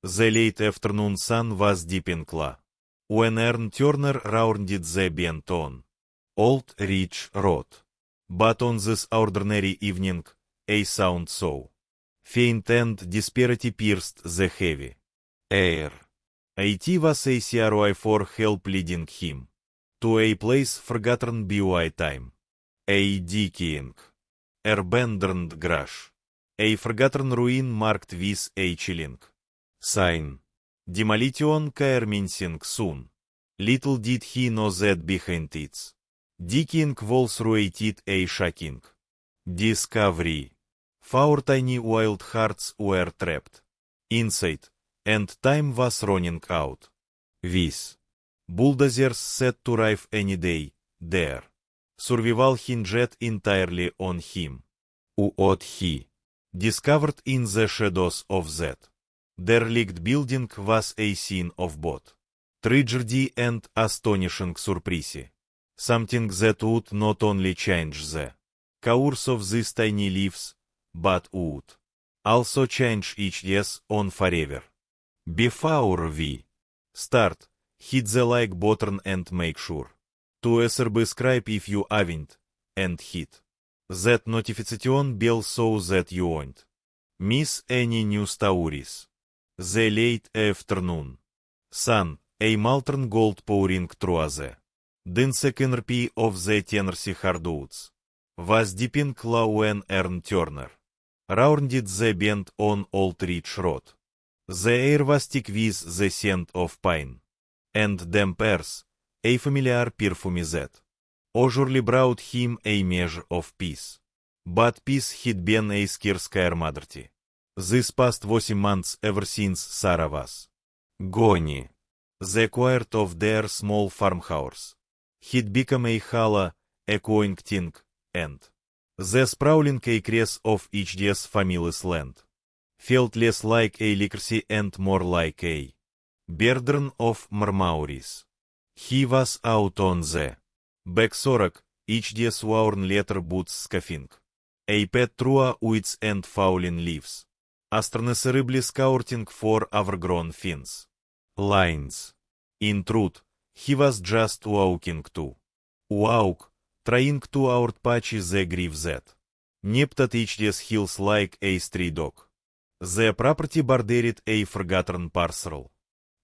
The late afternoon sun was dipping low. When Ern Turner rounded the bend on Old Ridge Road. But on this ordinary evening, a sound so faint and disparity pierced the heavy air. It was a cry for help leading him to a place forgotten by time. A decaying, abandoned garage. A forgotten ruin marked with a chilling sign. Demolition commencing soon. Little did he know that behind its decaying walls waited a shocking discovery. 4 tiny wild hearts were trapped inside, and time was running out. With bulldozers set to arrive any day, there. Survival hinged entirely on him. What he discovered in the shadows of that derelict building was a scene of both tragedy and astonishing surprise. Something that would not only change the course of these tiny leaves, but would also change each yes on forever. Before we start, hit the like button and make sure to subscribe if you haven't, and hit that notification bell so that you won't miss any new stories. The late afternoon sun, a molten gold pouring through the dense canopy of the Tennessee hardwoods, was dipping low when Ern Turner rounded the bend on Old Ridge Road. The air was thick with the scent of pine and damp earth, a familiar perfume that usually brought him a measure of peace. But peace had been a scarce commodity this past 8 months ever since Sarah was gone. The quiet of their small farmhouse had become a hollow, echoing thing, and the sprawling acres of each day's family's land felt less like a legacy and more like a burden of memories. He was out on the back sorok, each day's worn leather boots scuffing a pet through woods and falling leaves, astronomerably scouting for overgrown fence lines. In truth, he was just walking to walk, trying to outpatch the grief that nipped at each day's heels like a stray dog. The property bordered a forgotten parcel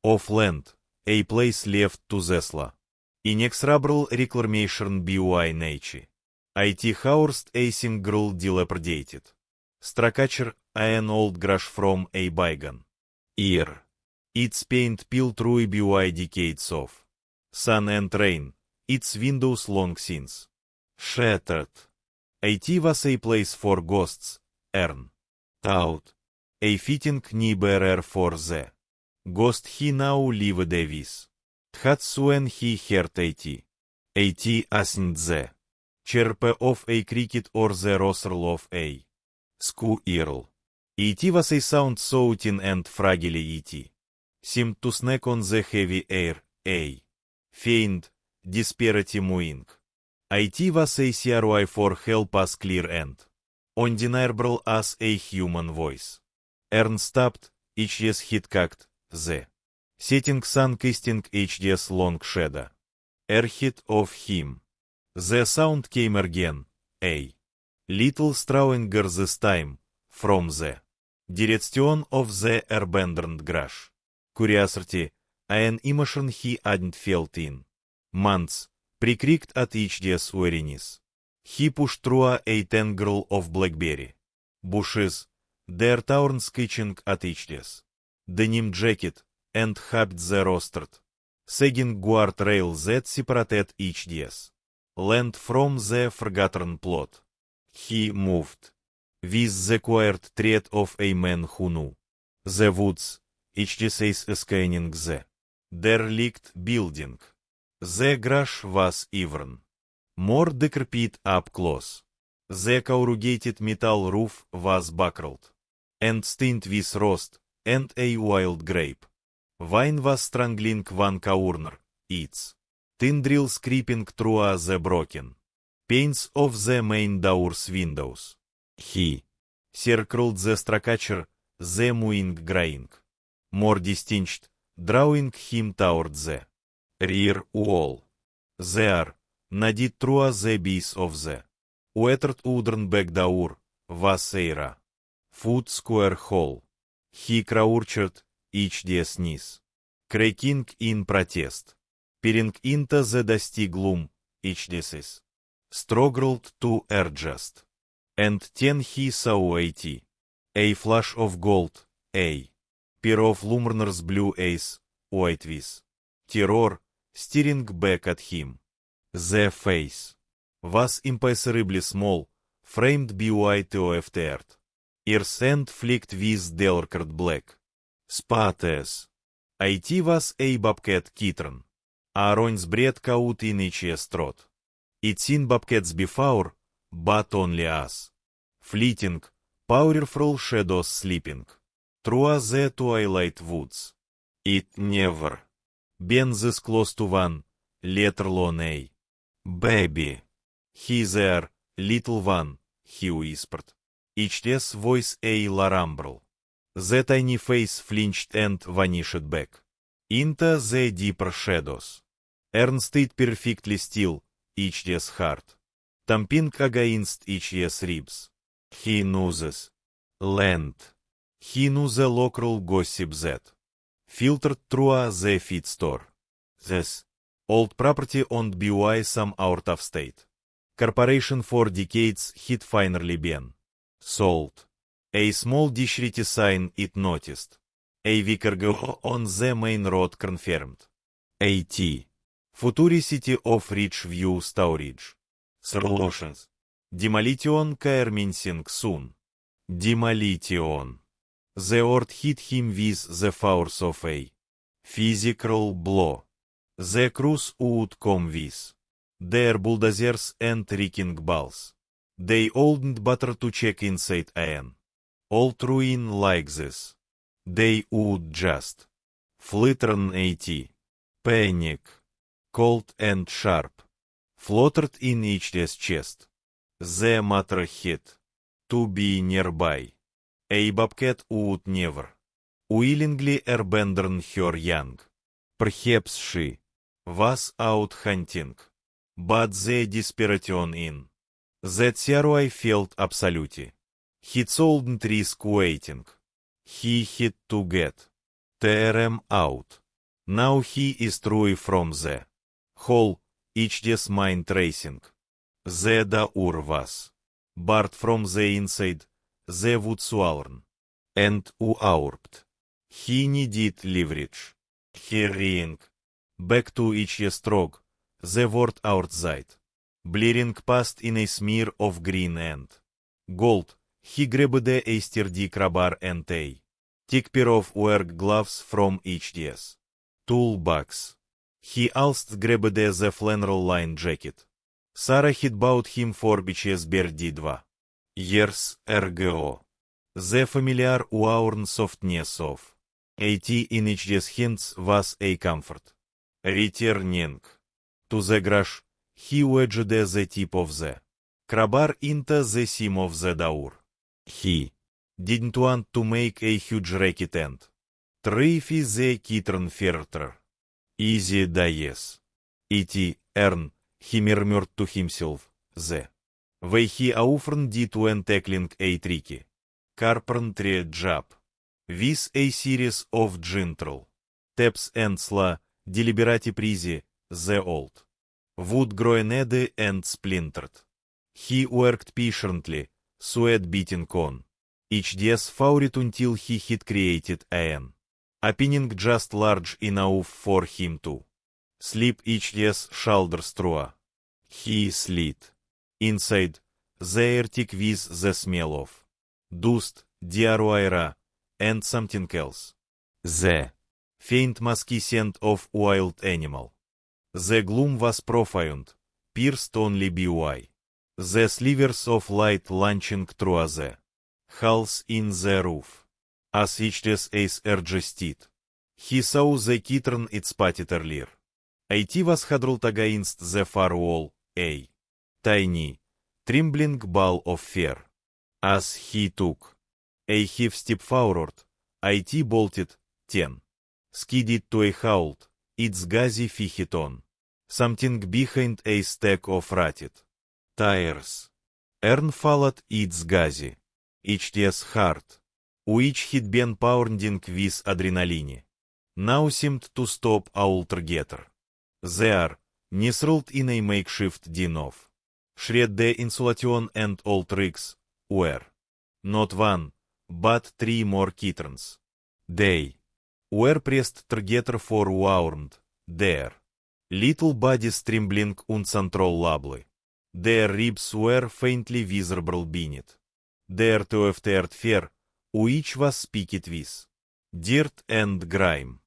of land, a place left to the slow, inexorable reclamation by nature. It housed a single dilapidated structure, an old garage from a bygone era. Its paint peeled through by decades of sun and rain, its windows long since shattered. It was a place for ghosts, Ern thought, a fitting knee-bearer for the ghost he now lived with. That's when he heard it ascend the chirp of a cricket or the rustle of a squirrel. It was a sound so thin and fragile it seemed to snack on the heavy air, a faint, disparity mooing. It was a cry for help as clear and undeniable as a human voice. Ern stopped, each yes hit cocked, the setting sun casting each yes long shadow ahead of him. The sound came again, a little stronger this time, from the direction of the abandoned garage. Curiosity, an emotion he hadn't felt in months, pricked at each day's weariness. He pushed through a tangle of blackberry bushes, their thorns catching at each day's denim jacket, and hugged the rostered, sagging guardrail that separated each day's land from the forgotten plot. He moved with the quiet tread of a man who knew the woods, each day scanning the derelict building. The garage was even more decrepit up close. The corrugated metal roof was buckled and stained with rust, and a wild grape vine was strangling one corner, its tendrils creeping through the broken panes of the main door's windows. He circled the structure, the mooing graying more distinct, drawing him toward the rear wall. There, nadit trua the bees of the Uetert udern backdaur, vaseira. Foot square hall. He crouched, each dies nis. Cracking in protest. Peering into the dusty gloom, each dies. Struggled to adjust. And ten he saw a flash of gold, a pair of luminous blue eyes, white with terror, staring back at him. The face was impenetrably small, framed by of earth. Ears and flecked with delicate black spots. It was a bobcat kitten. Aron's bread caught in each strot. It seen bobcats before, but only us. Fleeting, powerful shadows sleeping. Through the twilight woods. It never been this close to one, let alone a baby. He there, little one, he whispered. Each day's voice a larambrel. The tiny face flinched and vanished back into the deeper shadows. Ern stayed perfectly still, each day's heart thumping against each day's ribs. He knew this land. He knew the local gossip that filtered through the feed store. This old property owned by some out of state corporation for decades had finally been sold. A small dishrity sign it noticed. A week ago on the main road confirmed. A.T. Futuricity of Rich View Storage. Solutions. Demolition commencing soon. Demolition. The word hit him with the force of a physical blow. The crews would come with their bulldozers and wrecking balls. They oldn't bother to check inside an old ruin like this. They would just flittern at panic, cold and sharp, fluttered in each chest. The matter had to be nearby. A bobcat would never willingly abandon her young. Perhaps she was out hunting, but the desperation in that Sarai felt absolutely. He couldn't risk waiting. He had to get them out. Now he is true from the whole, each day's mind racing. The door was barred from the inside, the wood swollen and warped. He needed leverage. Hurrying back to each stroke, the world outside, blearing past in a smear of green and gold. He grabbed a sturdy crowbar and a thick pair of work gloves from each toolbox. He also grabbed the flannel-lined jacket Sarah had bought him for Бич's birthday 2 years ago. The familiar warm softness of it in each hands was a comfort. Returning to the garage, he wedged the tip of the crowbar into the seam of the door. He didn't want to make a huge racket and trifle the kitten further. Easy days. It earn, he murmured to himself, the way he often did when tackling a tricky carpentry job, with a series of gentle taps and slow, deliberate prezi, the old wood groined and splintered. He worked patiently, sweat beating on each day's fourit until he had created an opening just large enough for him to sleep each day's shoulders through. He slid inside, the attic with the smell of dust, diarrhea, and something else. The faint musky scent of wild animal. The gloom was profound, pierced only by the slivers of light launching through the holes in the roof. As each day's ace adjusted, he saw the kitten it spotted earlier. It was huddled against the far wall, a tiny, trembling ball of fear. As he took a half step forward, it bolted, 10. Skidit to a hault, it's gazi fichiton. Something behind a stack of rotted tires. Ern followed its gazi. Its heart, which had been pounding with adrenaline, now seemed to stop altogether. There, nestled in a makeshift den of shred the insulation and all tricks, were not one, but 3 more kittens. They were pressed together for warmed, their little bodies trembling uncontrollably. Their ribs were faintly visible beneath their two-aftered fur, which was speaked with dirt and grime.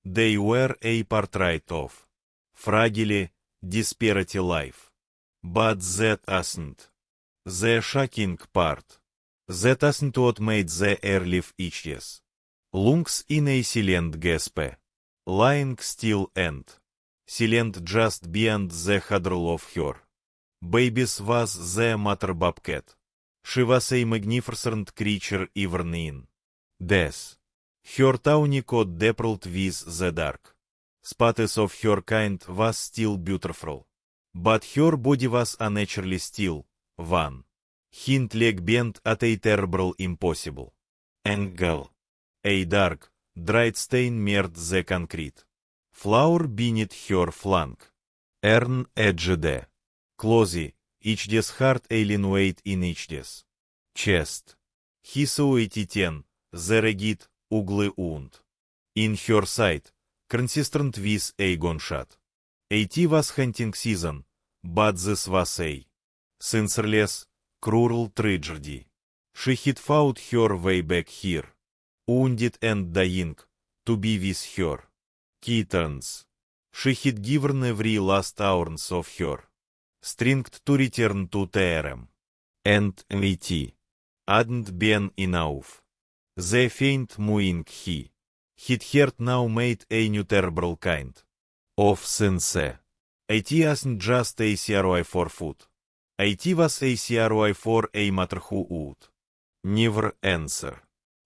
They were a portrait of fragile, disparity life. But that wasn't the shocking part. That wasn't what made the airlift itches. Lungs in a silent gasp, lying still and silent just beyond the huddle of her babies was the mother bobcat. She was a magnificent creature even in death. Her tawny coat dappled with the dark spots of her kind was still beautiful, but her body was unnaturally still. One hind leg bent at a terrible impossible angle. A dark, dried stain marred the concrete floor beneath her flank. Ern edged closely, each's heart alien weight in each's chest. He saw a titan, the rigid, ugly wound in her side, consistent with a gunshot. It was hunting season, but this was a sensorless, cruel tragedy. She had fought her way back here, wounded and dying, to be with her kittens. She had given every last ounce of her strength to return to Terem. And it hadn't been enough. The faint mooing he had heard now made a new terrible kind of sense. It wasn't just a CRI for food. It was a CRI for a matter who would never answer.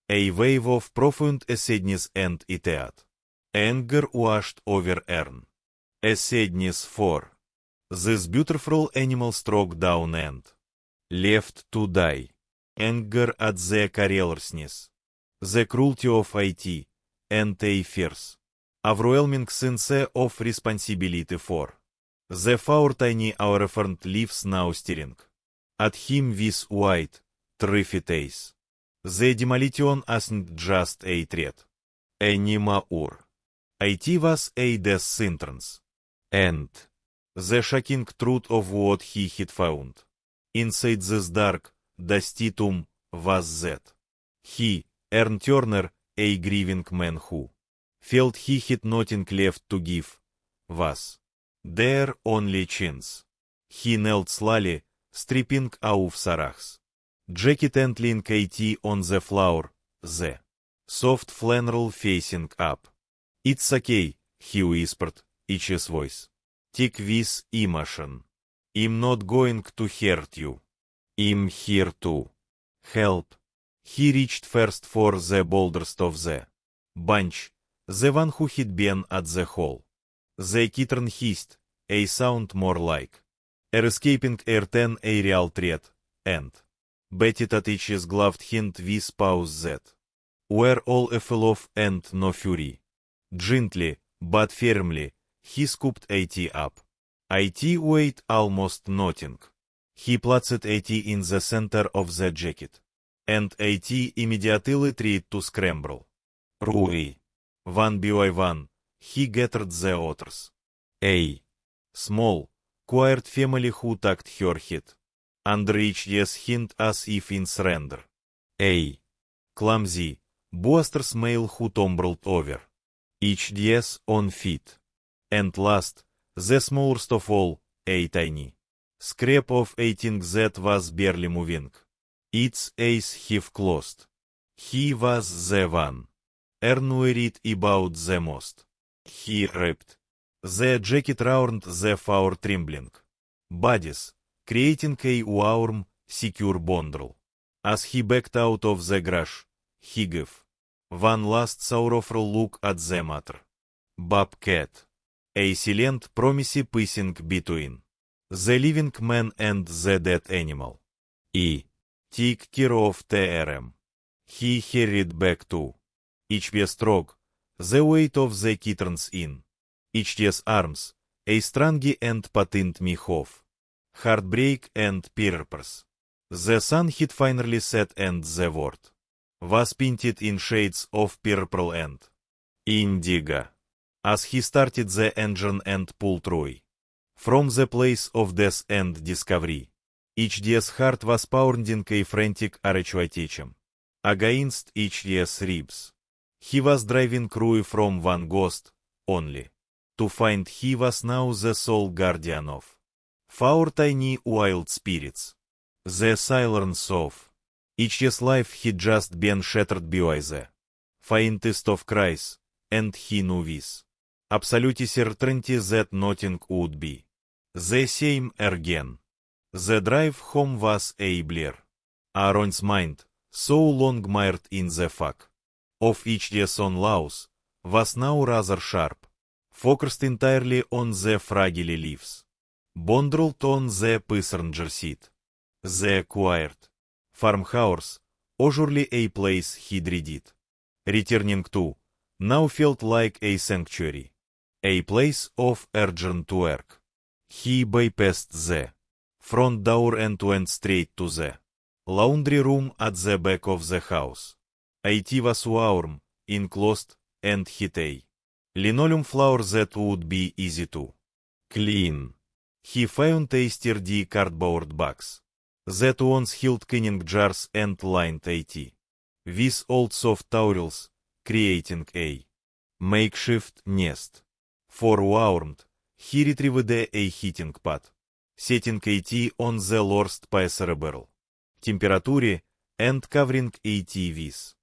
A wave of profound sadness and it anger washed over Ern. A sadness for this beautiful animal struck down and left to die. Anger at the carelessness, the cruelty of it, and a fierce, overwhelming sense of responsibility for the 4 tiny elephant leaves now staring at him with white, triffy eyes. The demolition wasn't just a threat anymore. It was a death sentence. And the shocking truth of what he had found inside this dark, dusty tomb was that he, Ern Turner, a grieving man who felt he had nothing left to give, was their only chance. He knelt slowly, stripping off Sarah's jacket and laying it on the floor, the soft flannel facing up. "It's okay," he whispered, his voice thick with emotion. "I'm not going to hurt you. I'm here to help." He reached first for the boldest of the bunch, the one who had been at the hole. The kitten hissed, a sound more like air escaping air than a real threat, and batted at each's gloved hand with paws that were all full of and no fury. Gently, but firmly, he scooped it up. It weighed almost nothing. He placed it in the center of the jacket, and it immediately tried to scramble. Rui. One by one, he gathered the others. A small, quiet family who tucked her head under each hand as if in surrender. A clumsy, boisterous male who tumbled over each on feet. And last, the smallest of all, a tiny scrap of a thing that was barely moving. Its eyes half closed. He was the one Ern worried about the most. He wrapped the jacket round the 4 trembling bodies, creating a warm, secure bundle. As he backed out of the garage, he gave One last sorrowful look at the matter. Bobcat. A silent promise passing between the living man and the dead animal. Take care of TRM. He hurried back to each stroke, the weight of the kittens in each's arms, a strange and patent me off. Heartbreak and purpose. The sun had finally set and the world was painted in shades of purple and indigo. As he started the engine and pulled Roy from the place of death and discovery, each day's heart was pounding a frantic archwatechem against each day's ribs. He was driving Roy from one ghost only to find he was now the sole guardian of four tiny wild spirits. The silence of each's life had just been shattered by the faintest of cries, and he knew with absolute certainty that nothing would be the same again. The drive home was a blur. Aaron's mind, so long mired in the fog of each day's own laws, was now rather sharp, focused entirely on the fragile leaves, bundled on the passenger seat. The quiet farmhouse, usually a place he dreaded returning to, now felt like a sanctuary, a place of urgent work. He bypassed the front door and went straight to the laundry room at the back of the house. It was warm, enclosed, and had a linoleum floor that would be easy to clean. He found a sturdy cardboard box that once held cleaning jars and lined it with old soft towels, creating a makeshift nest. For warmth, he retrieved a heating pad, setting it on the lowest possible temperature and covering it with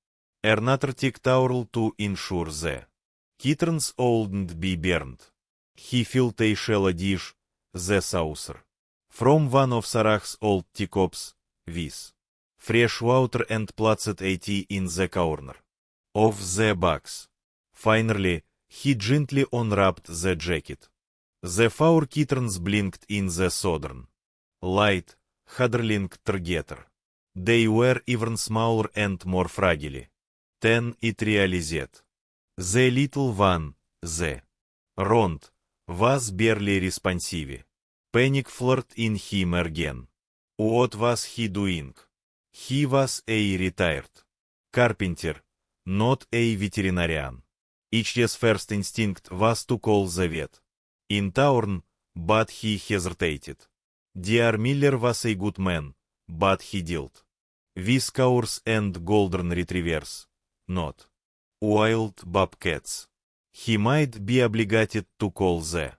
another thick towel to ensure the kittens wouldn't be burned. He filled a shallow dish, the saucer, from one of Sarah's old teacups, with fresh water and placed it in the corner of the box. Finally, he gently unwrapped the jacket. The four kittens blinked in the southern light, huddling together. They were even smaller and more fragile than it realized. The little one, the Rond, was barely responsive. Panic flared in him again. What was he doing? He was a retired carpenter, not a veterinarian. His first instinct was to call the vet in town, but he hesitated. Dear Miller was a good man, but he dealt with cows and golden retrievers, not wild bobcats. He might be obligated to call the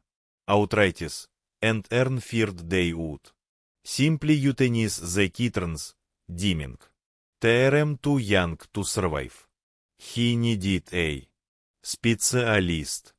authorities, and Ern feared they would simply euthanize the kittens, deeming them too young to survive. He needed a specialist.